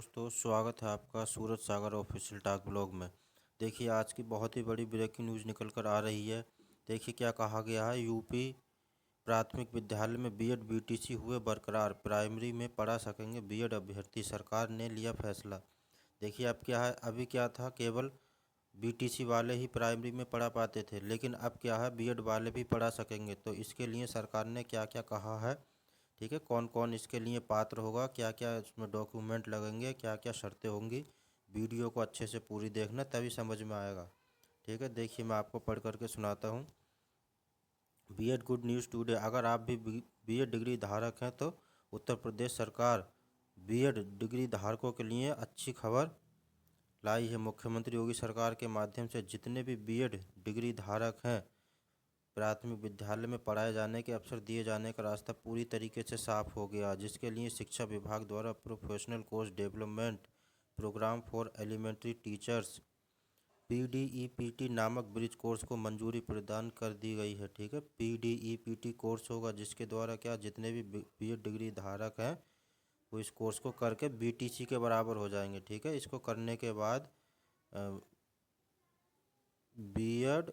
दोस्तों, स्वागत है आपका सूरज सागर ऑफिशियल टॉक ब्लॉग में। देखिए, आज की बहुत ही बड़ी ब्रेकिंग न्यूज़ निकल कर आ रही है। देखिए क्या कहा गया है। यूपी प्राथमिक विद्यालय में बीएड बीटीसी हुए बरकरार, प्राइमरी में पढ़ा सकेंगे बीएड अभ्यर्थी, सरकार ने लिया फैसला। देखिए अब क्या है, अभी क्या था, केवल बीटीसी वाले ही प्राइमरी में पढ़ा पाते थे, लेकिन अब क्या है, बीएड वाले भी पढ़ा सकेंगे। तो इसके लिए सरकार ने क्या क्या कहा है, ठीक है, कौन कौन इसके लिए पात्र होगा, क्या क्या इसमें डॉक्यूमेंट लगेंगे, क्या क्या शर्तें होंगी। वीडियो को अच्छे से पूरी देखना, तभी समझ में आएगा। ठीक है, देखिए मैं आपको पढ़ करके सुनाता हूँ। BEd good news today. अगर आप भी बीएड डिग्री धारक हैं तो उत्तर प्रदेश सरकार बीएड डिग्री धारकों के लिए अच्छी खबर लाई है। मुख्यमंत्री योगी सरकार के माध्यम से जितने भी बीएड डिग्री धारक हैं, प्राथमिक विद्यालय में पढ़ाए जाने के अवसर दिए जाने का रास्ता पूरी तरीके से साफ हो गया, जिसके लिए शिक्षा विभाग द्वारा professional course development programme for elementary teachers PDEPT नामक ब्रिज कोर्स को मंजूरी प्रदान कर दी गई है। ठीक है, पीडीईपीटी कोर्स होगा, जिसके द्वारा क्या जितने भी बीएड डिग्री धारक हैं वो इस कोर्स को करके बीटीसी के बराबर हो जाएंगे। ठीक है, इसको करने के बाद बीएड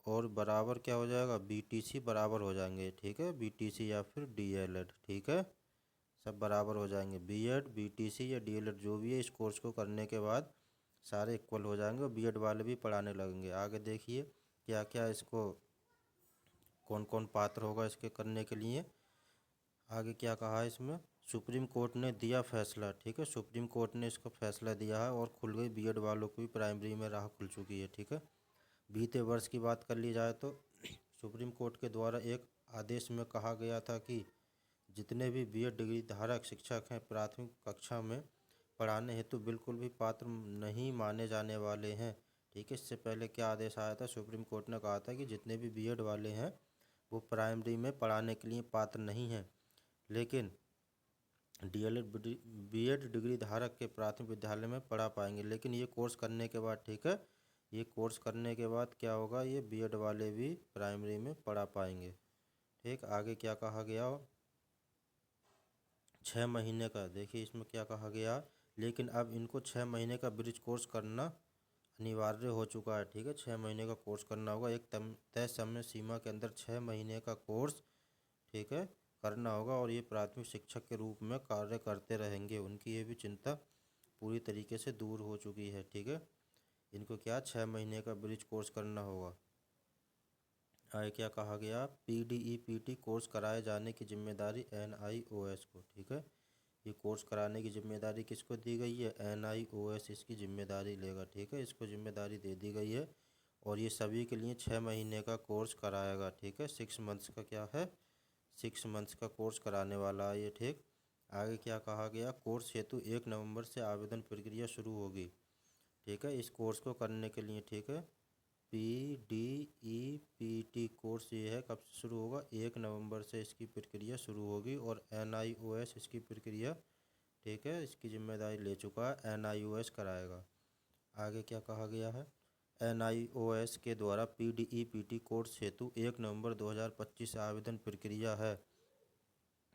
और बराबर क्या हो जाएगा, बीटीसी बराबर हो जाएंगे। ठीक है, बीटीसी या फिर डीएलएड, ठीक है, सब बराबर हो जाएंगे। बीएड बीटीसी या डीएलएड जो भी है, इस कोर्स को करने के बाद सारे इक्वल हो जाएंगे और बीएड वाले भी पढ़ाने लगेंगे। आगे देखिए क्या क्या इसको, कौन कौन पात्र होगा इसके करने के लिए। आगे क्या कहा है इसमें, सुप्रीम कोर्ट ने दिया फैसला। ठीक है, सुप्रीम कोर्ट ने इसका फैसला दिया है और खुल गई बीएड वालों को भी प्राइमरी में राह खुल चुकी है। ठीक है, बीते वर्ष की बात कर ली जाए तो सुप्रीम कोर्ट के द्वारा एक आदेश में कहा गया था कि जितने भी बीएड डिग्री धारक शिक्षक हैं, प्राथमिक कक्षा में पढ़ाने हेतु बिल्कुल भी पात्र नहीं माने जाने वाले हैं। ठीक है, इससे पहले क्या आदेश आया था, सुप्रीम कोर्ट ने कहा था कि जितने भी बीएड वाले हैं वो प्राइमरी में पढ़ाने के लिए पात्र नहीं हैं, लेकिन डीएलएड बीएड डिग्री धारक के प्राथमिक विद्यालय में पढ़ा पाएंगे। लेकिन ये कोर्स करने के बाद, ठीक है, ये कोर्स करने के बाद क्या होगा, ये बीएड वाले भी प्राइमरी में पढ़ा पाएंगे। ठीक, आगे क्या कहा गया, 6 महीने का। देखिए इसमें क्या कहा गया, लेकिन अब इनको 6 महीने का ब्रिज कोर्स करना अनिवार्य हो चुका है। ठीक है, 6 महीने का कोर्स करना होगा, एक तय समय सीमा के अंदर 6 महीने का कोर्स, ठीक है, करना होगा। और ये प्राथमिक शिक्षक के रूप में कार्य करते रहेंगे, उनकी ये भी चिंता पूरी तरीके से दूर हो चुकी है। ठीक है, इनको क्या 6 महीने का ब्रिज कोर्स करना होगा। आगे क्या कहा गया, पीडीईपीटी कोर्स कराए जाने की जिम्मेदारी एनआईओएस को। ठीक है, ये कोर्स कराने की जिम्मेदारी किसको दी गई है, एनआईओएस इसकी जिम्मेदारी लेगा। ठीक है, इसको जिम्मेदारी दे दी गई है और ये सभी के लिए 6 महीने का कोर्स कराएगा। ठीक है, 6 मंथ्स का क्या है, 6 मंथ्स का कोर्स कराने वाला है ये। ठीक, आगे क्या कहा गया, कोर्स हेतु 1 नवंबर से आवेदन प्रक्रिया शुरू होगी। ठीक है, इस कोर्स को करने के लिए, ठीक है, पीडीईपीटी कोर्स ये है, कब से शुरू होगा, 1 नवंबर से इसकी प्रक्रिया शुरू होगी और एनआईओएस इसकी प्रक्रिया, ठीक है, इसकी जिम्मेदारी ले चुका है, एनआईओएस कराएगा। आगे क्या कहा गया है, एनआईओएस के द्वारा पीडीईपीटी कोर्स हेतु 1 नवंबर 2025 आवेदन प्रक्रिया है,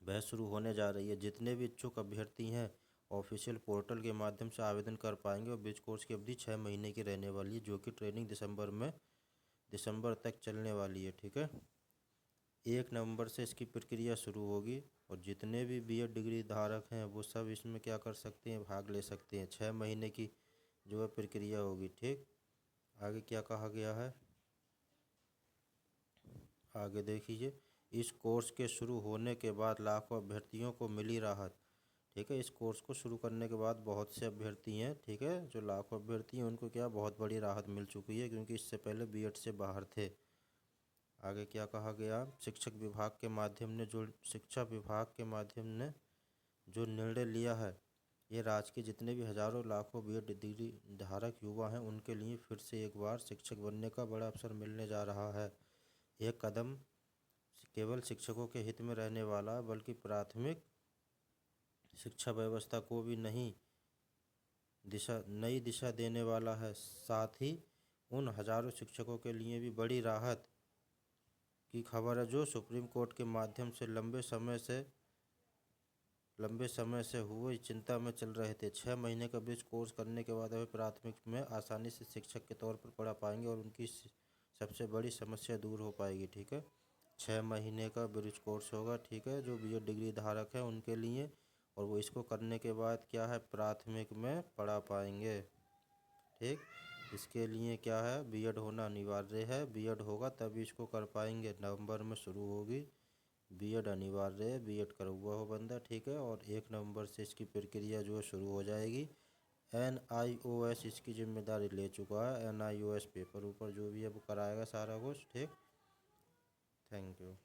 वह शुरू होने जा रही है। जितने भी इच्छुक अभ्यर्थी हैं ऑफिशियल पोर्टल के माध्यम से आवेदन कर पाएंगे और ब्रिज कोर्स की अवधि 6 महीने की रहने वाली है, जो कि ट्रेनिंग दिसंबर तक चलने वाली है। ठीक है, 1 नवंबर से इसकी प्रक्रिया शुरू होगी और जितने भी बीएड डिग्री धारक हैं वो सब इसमें क्या कर सकते हैं, भाग ले सकते हैं। 6 महीने की जो है प्रक्रिया होगी। ठीक, आगे क्या कहा गया है, आगे देखिए, इस कोर्स के शुरू होने के बाद लाखों अभ्यर्थियों को मिली राहत। ठीक है, इस कोर्स को शुरू करने के बाद बहुत से अभ्यर्थी हैं, ठीक है, जो लाखों अभ्यर्थी हैं उनको क्या बहुत बड़ी राहत मिल चुकी है, क्योंकि इससे पहले बीएड से बाहर थे। आगे क्या कहा गया, शिक्षा विभाग के माध्यम ने जो निर्णय लिया है, ये राज्य के जितने भी हजारों लाखों बीएड डिग्री धारक युवा हैं उनके लिए फिर से एक बार शिक्षक बनने का बड़ा अवसर मिलने जा रहा है। यह कदम केवल शिक्षकों के हित में रहने वाला, बल्कि प्राथमिक शिक्षा व्यवस्था को भी नई दिशा देने वाला है। साथ ही उन हजारों शिक्षकों के लिए भी बड़ी राहत की खबर है जो सुप्रीम कोर्ट के माध्यम से लंबे समय से लंबे समय से हुए चिंता में चल रहे थे। 6 महीने का ब्रिज कोर्स करने के बाद वे प्राथमिक में आसानी से शिक्षक के तौर पर पढ़ा पाएंगे और उनकी सबसे बड़ी समस्या दूर हो पाएगी। ठीक है, 6 महीने का ब्रिज कोर्स होगा, ठीक है, जो बीएड डिग्री धारक है उनके लिए, और वो इसको करने के बाद क्या है, प्राथमिक में पढ़ा पाएंगे। ठीक, इसके लिए क्या है, बीएड होना अनिवार्य है। बीएड होगा तभी इसको कर पाएंगे। नवंबर में शुरू होगी, बीएड अनिवार्य है, बीएड करा हुआ हो बंदा, ठीक है। और 1 नवंबर से इसकी प्रक्रिया जो है शुरू हो जाएगी। NIOS इसकी जिम्मेदारी ले चुका है। NIOS पेपर ऊपर जो भी है वो कराएगा सारा कुछ। ठीक, थैंक यू।